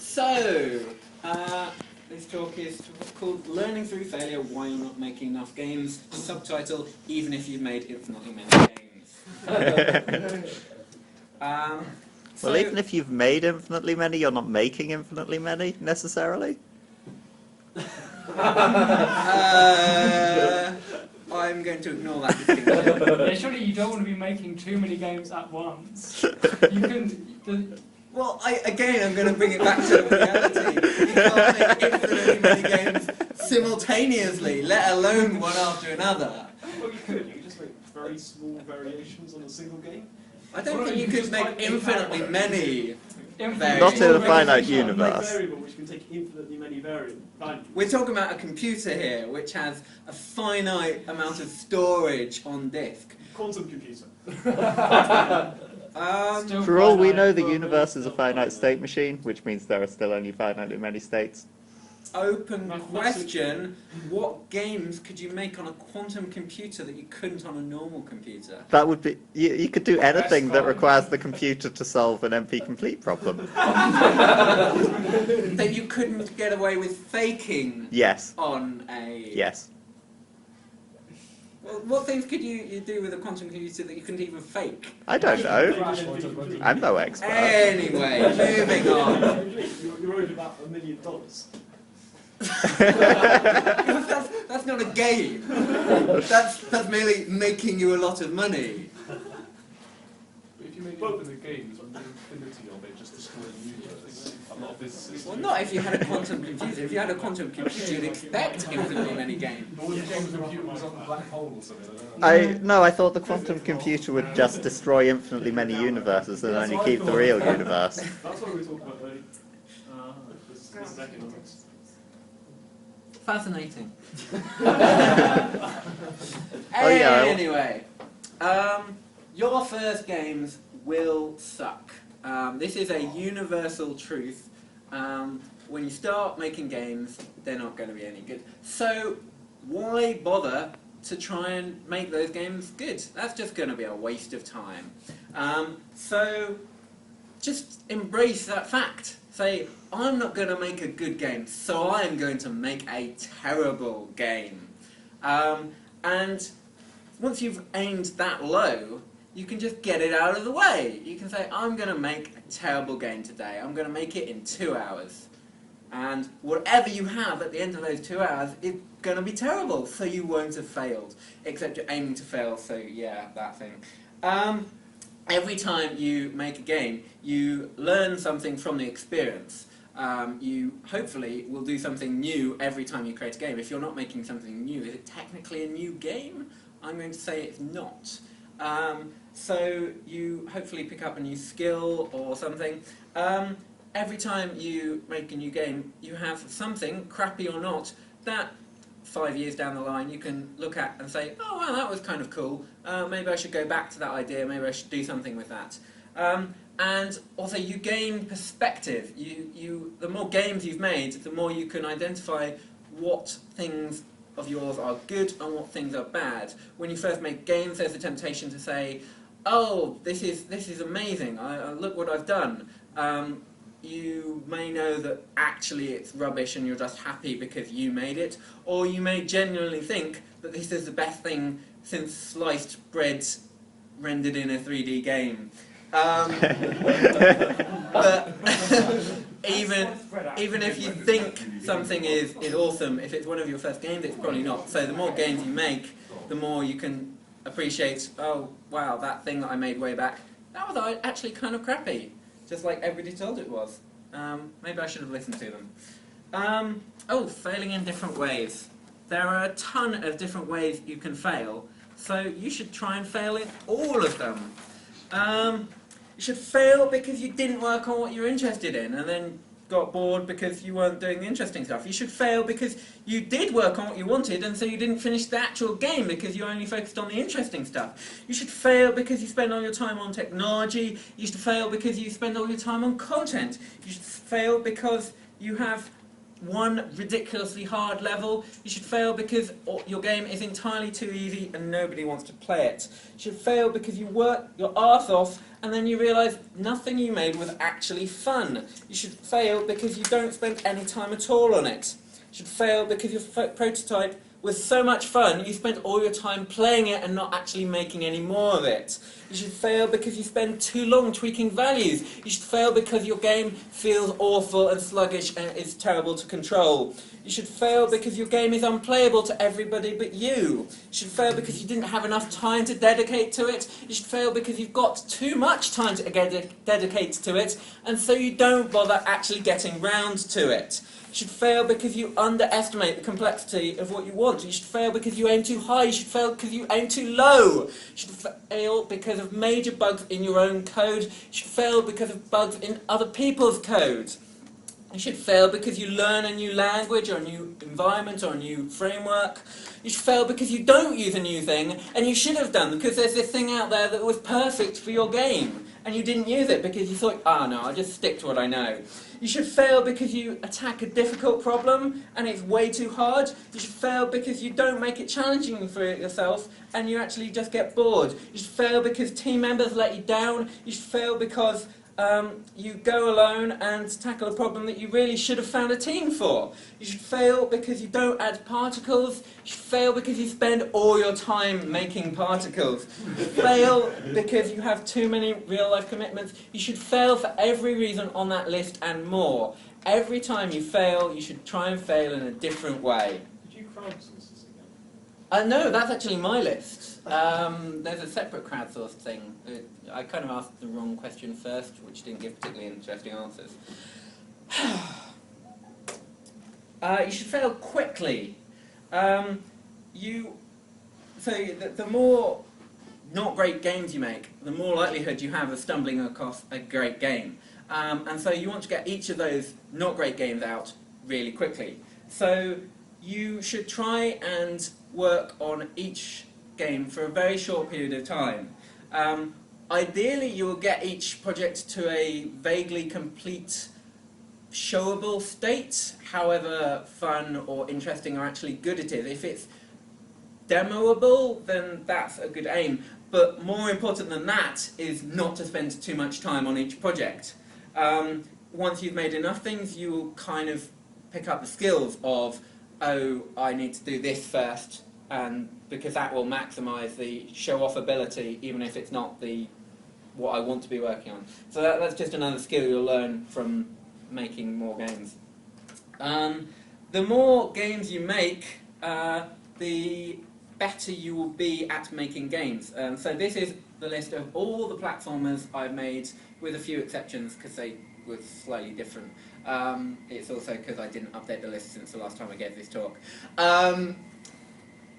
So, this talk is called Learning Through Failure, Why You're Not Making Enough Games. Subtitle, Even If You've Made Infinitely Many Games. Well, even if you've made infinitely many, you're not making infinitely many, necessarily. I'm going to ignore that distinction. Yeah, surely you don't want to be making too many games at once. You can... Well, I'm going to bring it back to reality. You can't make infinitely many games simultaneously, let alone one after another. Well, you could. You could just make very small variations on a single game. I don't think you could make infinitely many variations. Not in a finite Make universe. variable which can take infinitely many values. We're talking about a computer here, which has a finite amount of storage on disk. Quantum computer. For all we know, the universe is a finite state machine, which means there are still only finitely many states. Open question, what games could you make on a quantum computer that you couldn't on a normal computer? That would be... You could do anything that requires the computer to solve an NP-complete problem. That you couldn't get away with faking Yes. on a... Yes. Well, what things could you do with a quantum computer that you couldn't even fake? I don't know. I'm no expert. Anyway, moving on. You're worried about $1 million. That's not a game. That's merely making you a lot of money. If you make infinite games, the infinity of it just destroys the universe. A lot of physicists. Well, not if you had a quantum computer. If you had a quantum computer, you'd expect infinitely many games. Or the quantum computer was on the black hole or something. No, I thought the quantum computer would just destroy infinitely many universes and only keep the real universe. That's what we were talking about earlier. This is economics. Fascinating. Oh, yeah. Anyway, your first games will suck. This is a universal truth. When you start making games, they're not going to be any good. So why bother to try and make those games good? That's just going to be a waste of time. So just embrace that fact. Say, I'm not going to make a good game, so I am going to make a terrible game. And once you've aimed that low, you can just get it out of the way. You can say, I'm going to make a terrible game today. I'm going to make it in 2 hours. And whatever you have at the end of those 2 hours is going to be terrible, so you won't have failed. Except you're aiming to fail, so yeah, that thing. Every time you make a game, you learn something from the experience. You hopefully will do something new every time you create a game. If you're not making something new, is it technically a new game? I'm going to say it's not. So you hopefully pick up a new skill or something. Every time you make a new game, you have something, crappy or not, that 5 years down the line you can look at and say, oh wow, that was kind of cool, maybe I should go back to that idea, maybe I should do something with that. And also you gain perspective. The more games you've made, the more you can identify what things of yours are good and what things are bad. When you first make games, there's a temptation to say, oh, this is amazing, look what I've done. You may know that actually it's rubbish and you're just happy because you made it, or you may genuinely think that this is the best thing since sliced bread rendered in a 3D game. But even if you think something is awesome, if it's one of your first games, it's probably not. So the more games you make, the more you can appreciate, oh wow, that thing that I made way back, that was actually kind of crappy. Just like everybody told it was. Maybe I should have listened to them. Oh, failing in different ways. There are a ton of different ways you can fail, so you should try and fail in all of them. You should fail because you didn't work on what you were interested in, and then got bored because you weren't doing the interesting stuff. You should fail because you did work on what you wanted, and so you didn't finish the actual game because you only focused on the interesting stuff. You should fail because you spend all your time on technology. You should fail because you spend all your time on content. You should fail because you have one ridiculously hard level. You should fail because your game is entirely too easy and nobody wants to play it. You should fail because you work your arse off and then you realise nothing you made was actually fun. You should fail because you don't spend any time at all on it. You should fail because your prototype was so much fun, you spent all your time playing it and not actually making any more of it. You should fail because you spend too long tweaking values. You should fail because your game feels awful and sluggish and is terrible to control. You should fail because your game is unplayable to everybody but you. You should fail because you didn't have enough time to dedicate to it. You should fail because you've got too much time to dedicate to it, and so you don't bother actually getting round to it. You should fail because you underestimate the complexity of what you want. You should fail because you aim too high. You should fail because you aim too low. You should fail because of major bugs in your own code. You should fail because of bugs in other people's code. You should fail because you learn a new language or a new environment or a new framework. You should fail because you don't use a new thing, and you should have done, because there's this thing out there that was perfect for your game, and you didn't use it because you thought, no, I'll just stick to what I know. You should fail because you attack a difficult problem and it's way too hard. You should fail because you don't make it challenging for yourself and you actually just get bored. You should fail because team members let you down. You should fail because you go alone and tackle a problem that you really should have found a team for. You should fail because you don't add particles. You should fail because you spend all your time making particles. You should fail because you have too many real-life commitments. You should fail for every reason on that list and more. Every time you fail, you should try and fail in a different way. Could you crowdsource this again? No, that's actually my list. There's a separate crowdsourced thing. I kind of asked the wrong question first, which didn't give particularly interesting answers. You should fail quickly. The more not great games you make, the more likelihood you have of stumbling across a great game. And so you want to get each of those not great games out really quickly. So you should try and work on each game for a very short period of time. Ideally, you will get each project to a vaguely complete, showable state, however fun or interesting or actually good it is. If it's demoable, then that's a good aim. But more important than that is not to spend too much time on each project. Once you've made enough things, you will kind of pick up the skills of, oh, I need to do this first, and because that will maximise the show-off ability, even if it's not what I want to be working on. So that's just another skill you'll learn from making more games. The more games you make, the better you will be at making games. So this is the list of all the platformers I've made, with a few exceptions because they were slightly different. It's also because I didn't update the list since the last time I gave this talk.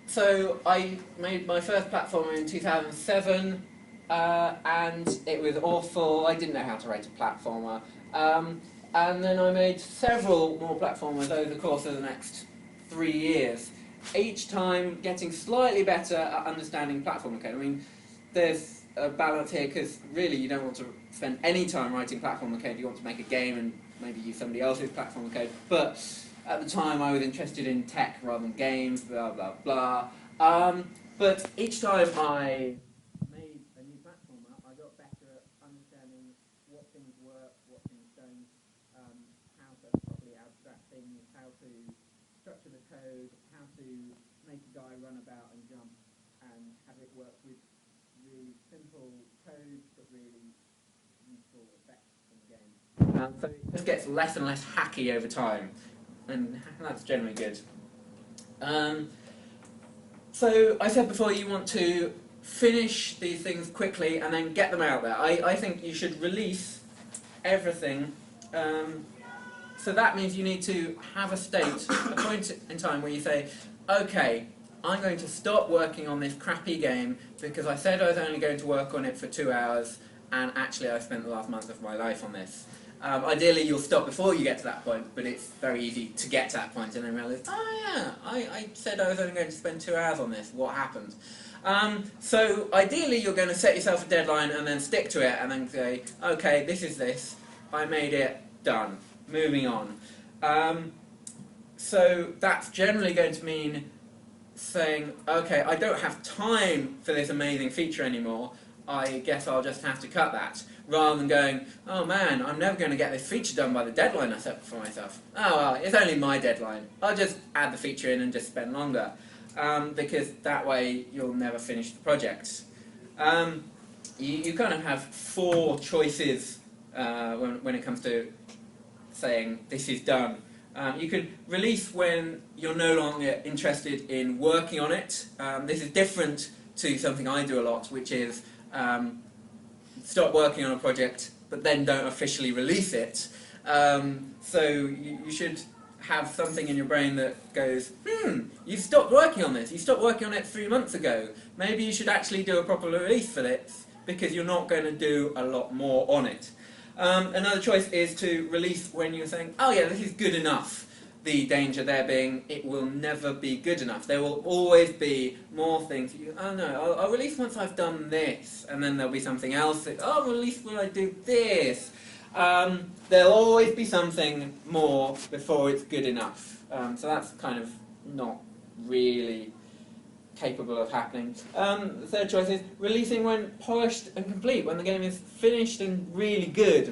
So I made my first platformer in 2007, and it was awful. I didn't know how to write a platformer. And then I made several more platformers over the course of the next 3 years, each time getting slightly better at understanding platformer code. I mean, there's a balance here because really you don't want to spend any time writing platformer code. You want to make a game and maybe use somebody else's platformer code. But at the time I was interested in tech rather than games, blah blah blah. But each time I made a new platformer, I got better at understanding what things work, what things don't, how to properly abstract things, how to structure the code, how to make a guy run about and jump, and have it work with really simple code but really useful effects in the game. So it just gets less and less hacky over time, and that's generally good. So I said before, you want to finish these things quickly and then get them out there. I think you should release everything. So that means you need to have a state, a point in time where you say, okay, I'm going to stop working on this crappy game because I said I was only going to work on it for 2 hours, and actually I spent the last month of my life on this. Ideally you'll stop before you get to that point, but it's very easy to get to that point and then realise, oh yeah, I said I was only going to spend 2 hours on this, what happened? So ideally you're going to set yourself a deadline and then stick to it and then say, okay, this is this, I made it, done, moving on. So that's generally going to mean saying, okay, I don't have time for this amazing feature anymore, I guess I'll just have to cut that. Rather than going, oh man, I'm never going to get this feature done by the deadline I set for myself. Oh well, it's only my deadline. I'll just add the feature in and just spend longer. Because that way you'll never finish the project. You kind of have 4 choices when it comes to saying this is done. You can release when you're no longer interested in working on it. This is different to something I do a lot, which is start working on a project but then don't officially release it. So you should have something in your brain that goes, you stopped working on this, you stopped working on it 3 months ago, maybe you should actually do a proper release for this, because you're not going to do a lot more on it. Another choice is to release when you're saying, oh yeah, this is good enough. The danger there being, it will never be good enough. There will always be more things. Oh no, I'll release once I've done this, and then there'll be something else that, oh, I'll release when I do this. There'll always be something more before it's good enough. So that's kind of not really capable of happening. The third choice is releasing when polished and complete, when the game is finished and really good,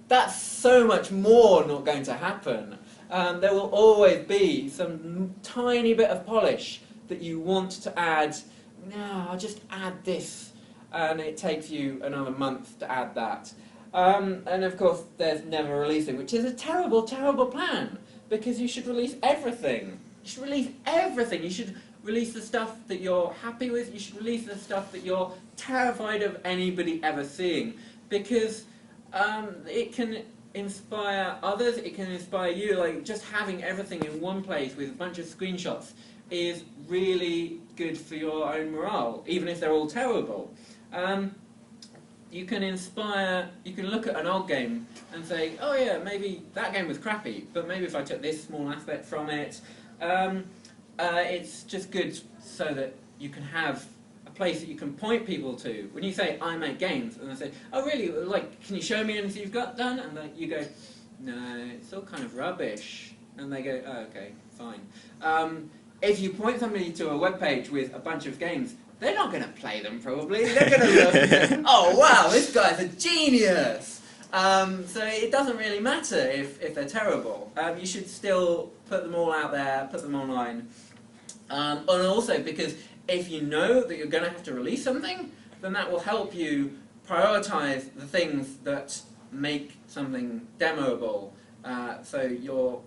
That's so much more not going to happen. There will always be some tiny bit of polish that you want to add. No, I'll just add this, and it takes you another month to add that. And of course there's never releasing, which is a terrible, terrible plan, because you should release everything. You should release everything. You should release the stuff that you're happy with. You should release the stuff that you're terrified of anybody ever seeing, because it can inspire others, it can inspire you. Like, just having everything in one place with a bunch of screenshots is really good for your own morale, even if they're all terrible. You can look at an old game and say, oh yeah, maybe that game was crappy, but maybe if I took this small aspect from it, it's just good so that you can have a place that you can point people to. When you say, I make games, and they say, oh really, like, can you show me anything you've got done? And you go, no, it's all kind of rubbish. And they go, oh, okay, fine. If you point somebody to a web page with a bunch of games, they're not going to play them, probably. They're going to look and say, oh wow, this guy's a genius! So it doesn't really matter if they're terrible. You should still put them all out there, put them online. And also, because if you know that you're going to have to release something, then that will help you prioritize the things that make something demoable. So you're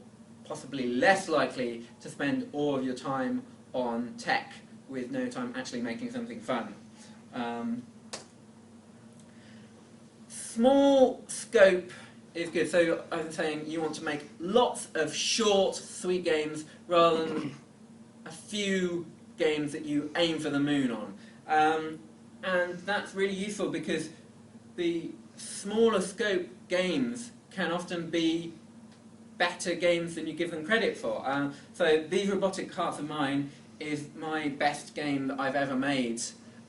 possibly less likely to spend all of your time on tech with no time actually making something fun. Small scope is good. So I'm saying you want to make lots of short, sweet games rather than a few games that you aim for the moon on. And that's really useful because the smaller scope games can often be better games than you give them credit for. So These Robotic Hearts of Mine is my best game that I've ever made.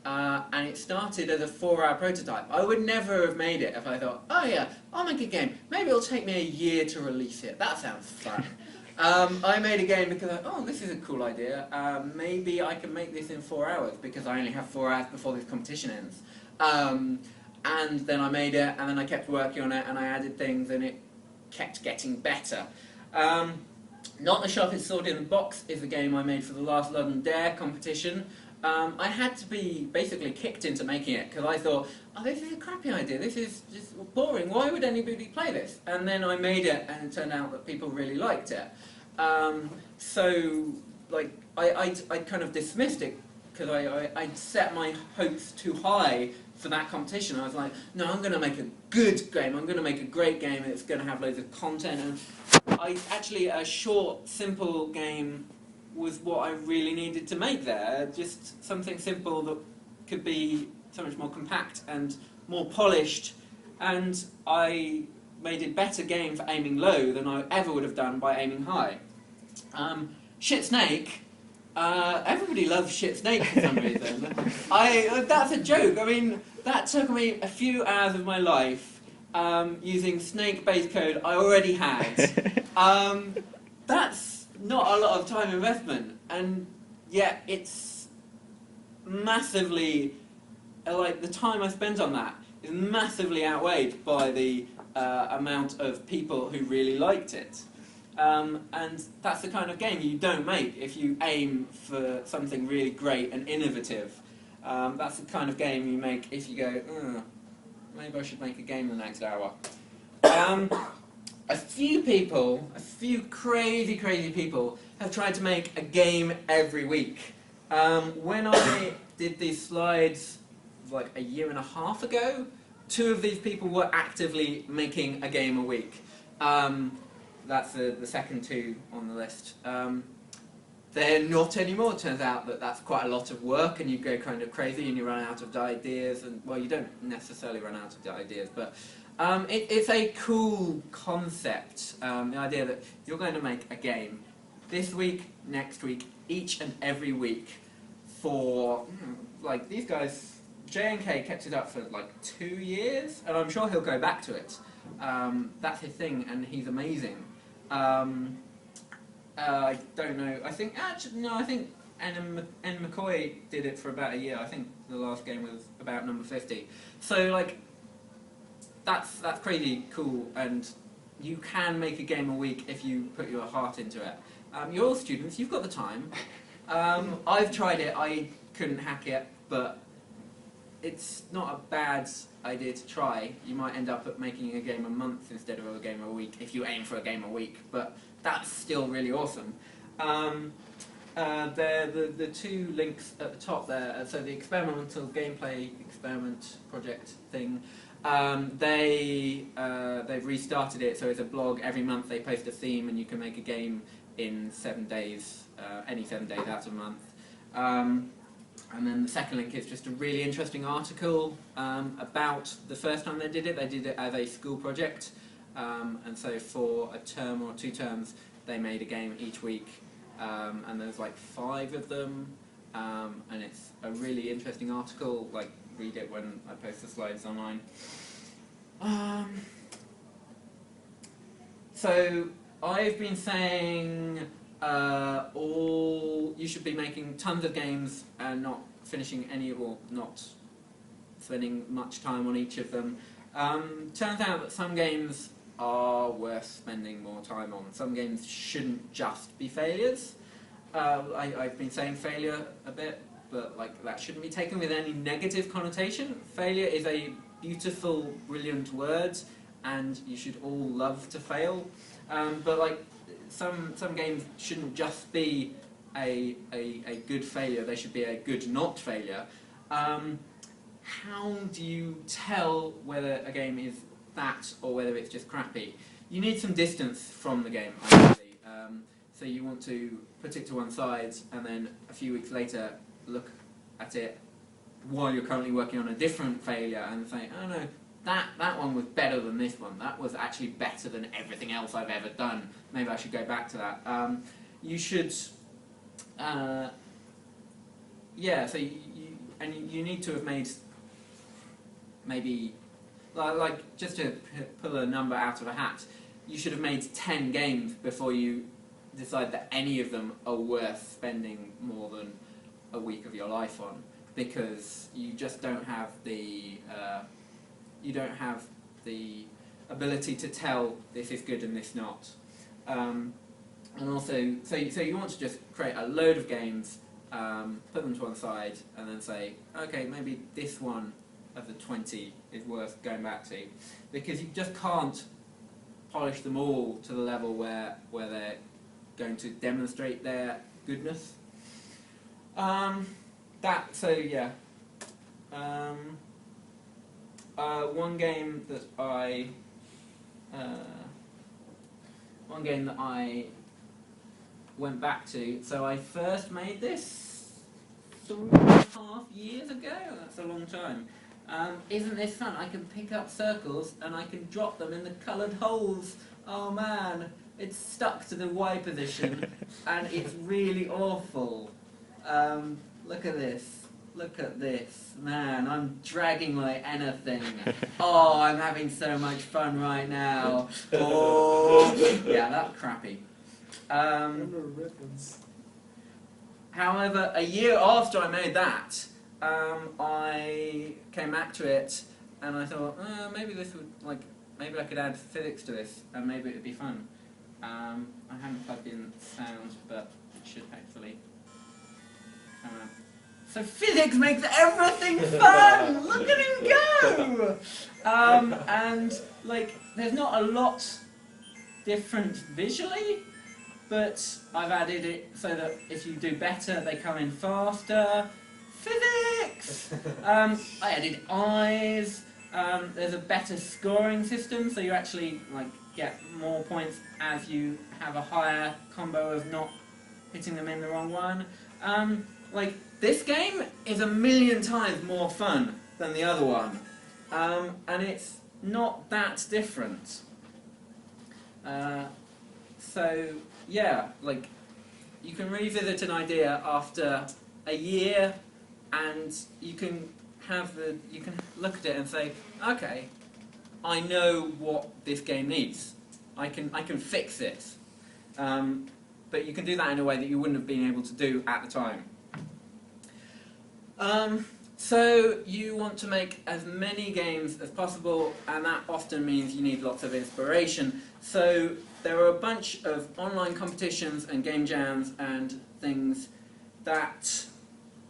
And it started as a 4-hour prototype. I would never have made it if I thought, oh yeah, I'll make a game. Maybe it'll take me a year to release it. That sounds fun. I made a game because this is a cool idea. Maybe I can make this in 4 hours because I only have 4 hours before this competition ends. And then I made it, and then I kept working on it, and I added things, and it kept getting better. Not the Sharpest Sword in the Box is a game I made for the last London Dare competition. I had to be basically kicked into making it because I thought, oh, this is a crappy idea, this is just boring, why would anybody play this? And then I made it and it turned out that people really liked it. So like, I kind of dismissed it because I'd set my hopes too high for that competition. I was like, no, I'm going to make a good game, I'm going to make a great game, and it's going to have loads of content. And actually, a short, simple game was what I really needed to make there. Just something simple that could be so much more compact and more polished, and I made a better game for aiming low than I ever would have done by aiming high. Shit Snake, everybody loves Shit Snake for some reason. That's a joke. I mean, that took me a few hours of my life using Snake base code I already had. that's not a lot of time investment, and yet it's massively, like, the time I spent on that is massively outweighed by the amount of people who really liked it. And that's the kind of game you don't make if you aim for something really great and innovative. That's the kind of game you make if you go, maybe I should make a game the next hour. A few crazy people, have tried to make a game every week. When I did these slides like a year and a half ago, 2 of these people were actively making a game a week. That's the second 2 on the list. They're not anymore. It turns out that that's quite a lot of work, and you go kind of crazy and you run out of ideas. And well, you don't necessarily run out of ideas, but it's a cool concept. The idea that you're going to make a game this week, next week, each and every week for, like, these guys, J&K kept it up for like 2 years, and I'm sure he'll go back to it. That's his thing, and he's amazing. I don't know. I think N McCoy did it for about a year. I think the last game was about number 50. So like, that's crazy cool, and you can make a game a week if you put your heart into it. You're all students. You've got the time. I've tried it. I couldn't hack it, but it's not a bad idea to try. You might end up making a game a month instead of a game a week if you aim for a game a week, but that's still really awesome. The 2 links at the top there, so the experimental gameplay experiment project thing, they've restarted it, so it's a blog. Every month they post a theme and you can make a game in 7 days, any 7 days out of a month. And then the second link is just a really interesting article about the first time they did it as a school project. And so for a term or 2 terms, they made a game each week, and there's like 5 of them, and it's a really interesting article. Like, read it when I post the slides online. So I've been saying you should be making tons of games and not finishing any, or not spending much time on each of them. Turns out that some games are worth spending more time on. Some games shouldn't just be failures. I've been saying failure a bit, but like, that shouldn't be taken with any negative connotation. Failure is a beautiful, brilliant word, and you should all love to fail. But like, some games shouldn't just be a good failure, they should be a good not failure. How do you tell whether a game is that or whether it's just crappy? You need some distance from the game, ideally. So you want to put it to one side and then a few weeks later look at it while you're currently working on a different failure and say, oh no, that one was better than this one. That was actually better than everything else I've ever done. Maybe I should go back to that. You should, so you need to have made, maybe, like, just to pull a number out of a hat, you should have made 10 games before you decide that any of them are worth spending more than a week of your life on, because you just don't have the ability to tell this is good and this not. And also, so you want to just create a load of games, put them to one side, and then say, okay, maybe this one of the 20 is worth going back to, because you just can't polish them all to the level where they're going to demonstrate their goodness. One game that I went back to. So I first made this 3.5 years ago. That's a long time. Isn't this fun? I can pick up circles and I can drop them in the coloured holes. Oh man, it's stuck to the Y position and it's really awful. Look at this. Look at this. Man, I'm dragging like anything. Oh, I'm having so much fun right now. Oh, yeah, that's crappy. However, a year after I made that, I came back to it and I thought, maybe this would, maybe I could add physics to this and maybe it would be fun. I haven't plugged in sound, but it should hopefully come out. So physics makes everything fun! Look at him go! And there's not a lot different visually, but I've added it so that if you do better, they come in faster. Physics! I added eyes. There's a better scoring system, so you actually get more points as you have a higher combo of not hitting them in the wrong one. This game is 1,000,000 times more fun than the other one, and it's not that different. So yeah, you can revisit an idea after a year, and you can look at it and say, okay, I know what this game needs. I can fix it. But you can do that in a way that you wouldn't have been able to do at the time. So you want to make as many games as possible, and that often means you need lots of inspiration. So there are a bunch of online competitions and game jams and things that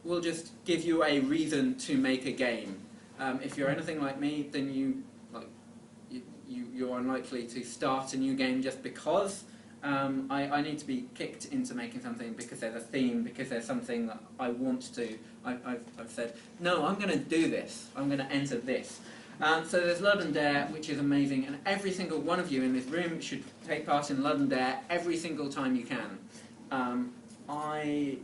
will just give you a reason to make a game. If you're anything like me, then you're unlikely to start a new game just because. I need to be kicked into making something because there's a theme, because there's something that I want to do. I've said, no, I'm going to do this. I'm going to enter this. So there's London Dare, which is amazing, and every single one of you in this room should take part in London Dare every single time you can. I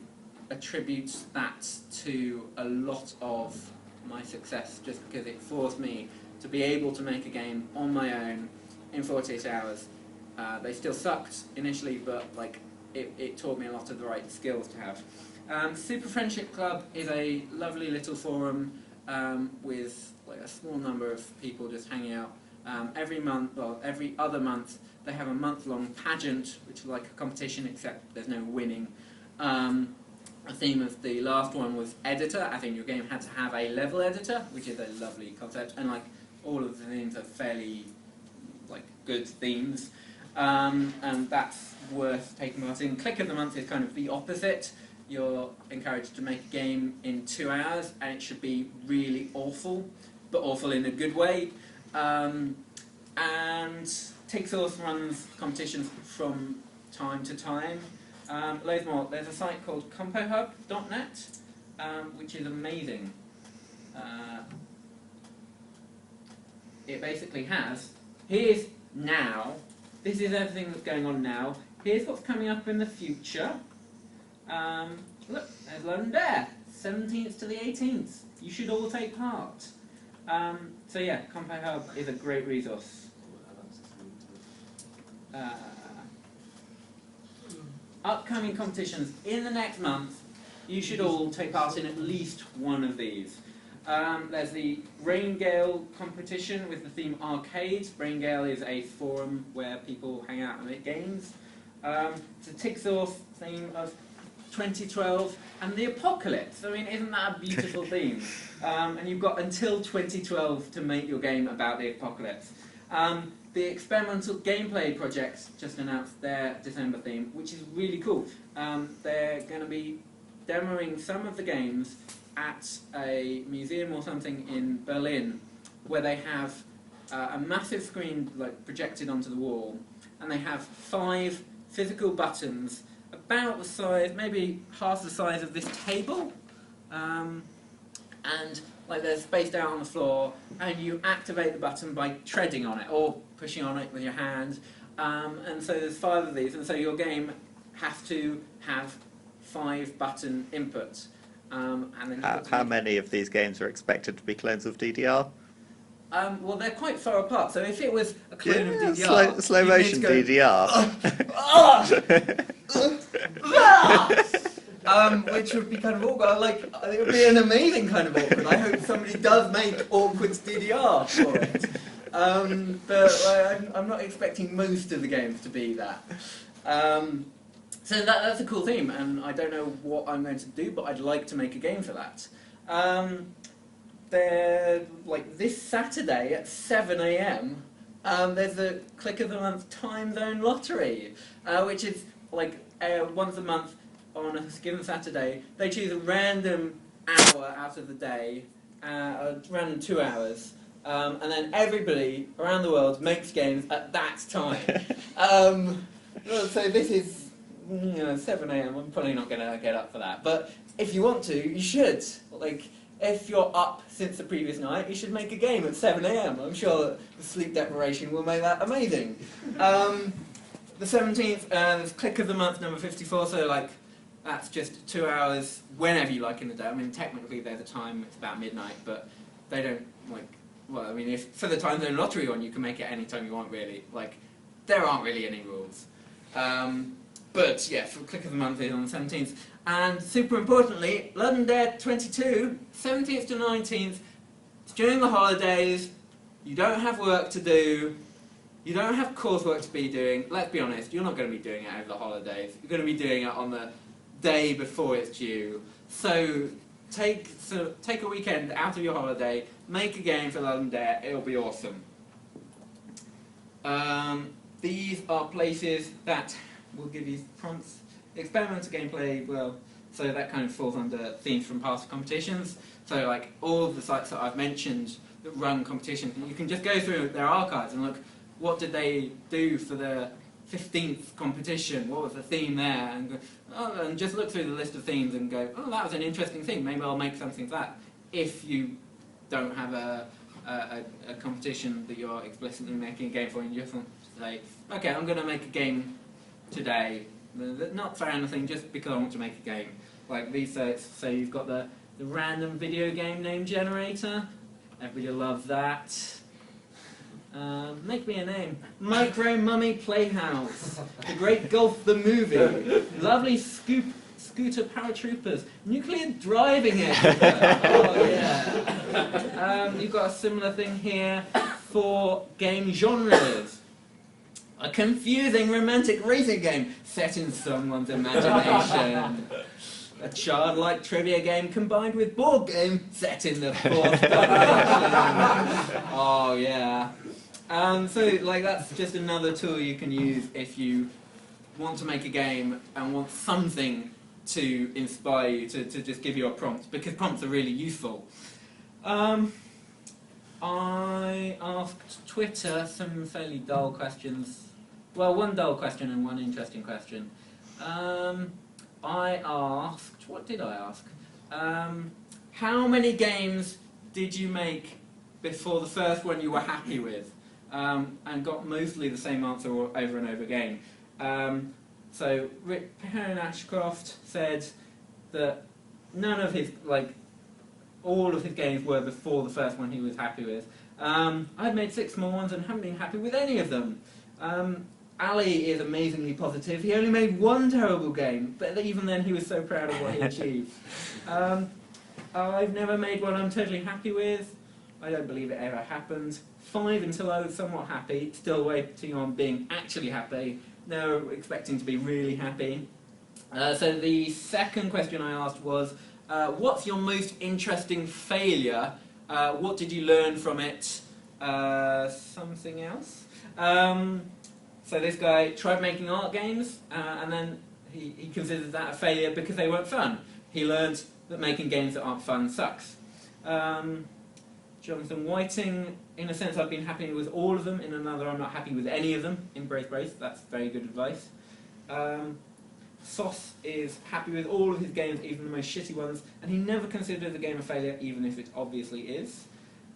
attribute that to a lot of my success just because it forced me to be able to make a game on my own in 48 hours. They still sucked initially, but it taught me a lot of the right skills to have. Super Friendship Club is a lovely little forum with a small number of people just hanging out. Every month, or every other month, they have a month-long pageant, which is like a competition except there's no winning. The theme of the last one was editor. I think your game had to have a level editor, which is a lovely concept, and all of the themes are fairly good themes. And that's worth taking part in. Click of the month is kind of the opposite. You're encouraged to make a game in 2 hours, and it should be really awful, but awful in a good way. And Tigsource runs competitions from time to time. Loads more. There's a site called compohub.net, which is amazing. It basically has, here's now, this is everything that's going on now, here's what's coming up in the future. Look, there's London Dare, 17th to the 18th. You should all take part. So yeah, CompoHub is a great resource. Upcoming competitions in the next month, you should all take part in at least one of these. There's the Raingale competition with the theme arcade. Raingale is a forum where people hang out and make games. It's a Tigsource theme of 2012 and the apocalypse. I mean, isn't that a beautiful theme? And you've got until 2012 to make your game about the apocalypse. The Experimental Gameplay Project just announced their December theme, which is really cool. They're going to be demoing some of the games at a museum or something in Berlin, where they have a massive screen projected onto the wall, and they have 5 physical buttons about the size, maybe half the size of this table, and they're spaced out on the floor, and you activate the button by treading on it or pushing on it with your hand. And so there's 5 of these, and so your game has to have 5 button inputs. And then How many of these games are expected to be clones of DDR? Well, they're quite far apart. So if it was a clone of DDR, slow motion DDR. Which would be kind of awkward. It would be an amazing kind of awkward. I hope somebody does make awkward DDR for it. But I'm not expecting most of the games to be that. So that's a cool theme, and I don't know what I'm going to do, but I'd like to make a game for that. Like this Saturday at 7 AM, there's a Click of the Month time zone lottery, which is like once a month on a given Saturday. They choose a random hour out of the day, a random 2 hours, and then everybody around the world makes games at that time. So this is 7 AM. I'm probably not going to get up for that, but if you want to, you should. Like, if you're up since the previous night, you should make a game at 7 AM. I'm sure the sleep deprivation will make that amazing. The 17th is Click of the Month number 54, so like that's just 2 hours whenever you like in the day. I mean, technically there's a time, it's about midnight, but they don't like. Well, I mean, if for the time zone lottery one, you can make it any time you want, really. Like, there aren't really any rules. But yeah, for Click of the Month is on the 17th. And super importantly, London Dare 22, 17th to 19th, it's during the holidays, you don't have work to do, you don't have coursework to be doing. Let's be honest, you're not going to be doing it over the holidays. You're going to be doing it on the day before it's due. So take a weekend out of your holiday, make a game for London Dare, it'll be awesome. These are places that will give you prompts. Experimental gameplay, well, so that kind of falls under themes from past competitions. So like all of the sites that I've mentioned that run competitions, you can just go through their archives and look, what did they do for the 15th competition, what was the theme there, and, go, oh, and just look through the list of themes and go, oh, that was an interesting theme, maybe I'll make something for that. If you don't have a competition that you're explicitly making a game for, and you just want to say, okay, I'm going to make a game today, not for anything, just because I want to make a game. Like these sites, so you've got the random video game name generator, everybody loves that. Make me a name. Micro Mummy Playhouse, The Great Golf the Movie, Lovely Scooter Paratroopers, Nuclear Driving Expert. Oh yeah. You've got a similar thing here for game genres. A confusing romantic racing game set in someone's imagination. A childlike trivia game combined with board game set in the fourth dimension. Oh yeah. So like that's just another tool you can use if you want to make a game and want something to inspire you, to just give you a prompt, because prompts are really useful. I asked Twitter some fairly dull questions. Well, one dull question and one interesting question. I asked, what did I ask? How many games did you make before the first one you were happy with? And got mostly the same answer over and over again. So Rick Ashcroft said that none of his, like, all of his games were before the first one he was happy with. I've made 6 small ones and haven't been happy with any of them. Ali is amazingly positive. He only made 1 terrible game, but even then he was so proud of what he achieved. I've never made one I'm totally happy with. I don't believe it ever happened. 5 until I was somewhat happy, still waiting on being actually happy, now expecting to be really happy. So the second question I asked was, what's your most interesting failure? What did you learn from it? Something else? So this guy tried making art games, and then he considered that a failure because they weren't fun. He learned that making games that aren't fun sucks. Jonathan Whiting, in a sense I've been happy with all of them, in another I'm not happy with any of them. Embrace both, that's very good advice. Sauce is happy with all of his games, even the most shitty ones, and he never considered the game a failure, even if it obviously is.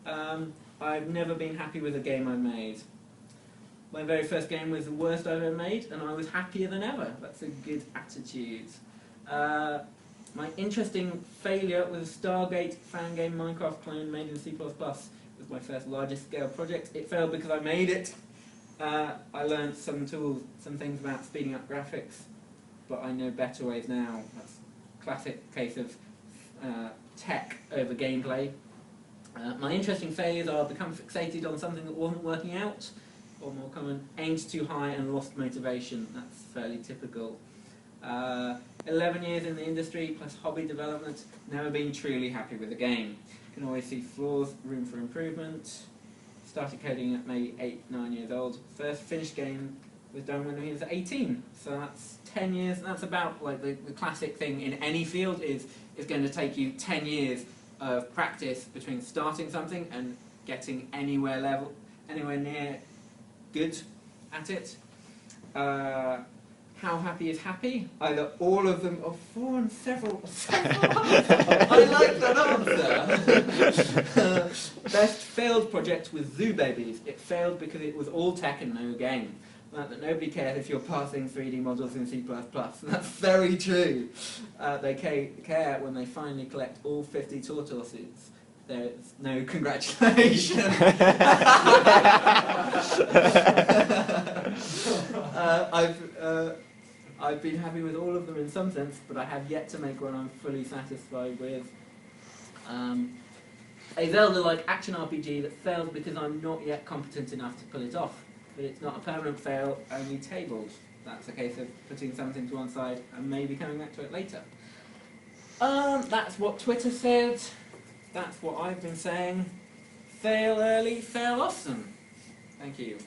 I've never been happy with a game I've made. My very first game was the worst I've ever made, and I was happier than ever. That's a good attitude. My interesting failure was a Stargate fan game Minecraft clone made in C++. It was my first largest scale project. It failed because I made it. I learned some tools, some things about speeding up graphics, but I know better ways now. That's a classic case of tech over gameplay. My interesting failures are become fixated on something that wasn't working out, or more common, aimed too high and lost motivation. That's fairly typical. 11 years in the industry plus hobby development, never been truly happy with the game. Can always see flaws, room for improvement. Started coding at maybe 8, 9 years old. First finished game was done when he was 18. So that's 10 years. That's about like the classic thing in any field is going to take you 10 years of practice between starting something and getting anywhere near good at it. How happy is happy? Either all of them or 4 and several. I like that answer. Best failed project was Zoo Babies. It failed because it was all tech and no game. That nobody cares if you're passing 3D models in C++. That's very true. They care when they finally collect all 50 tortoises. There's no congratulations. I've been happy with all of them in some sense, but I have yet to make one I'm fully satisfied with. A Zelda-like action RPG that failed because I'm not yet competent enough to pull it off. But it's not a permanent fail, only tabled. That's a case of putting something to one side and maybe coming back to it later. That's what Twitter said. That's what I've been saying. Fail early, fail often. Thank you.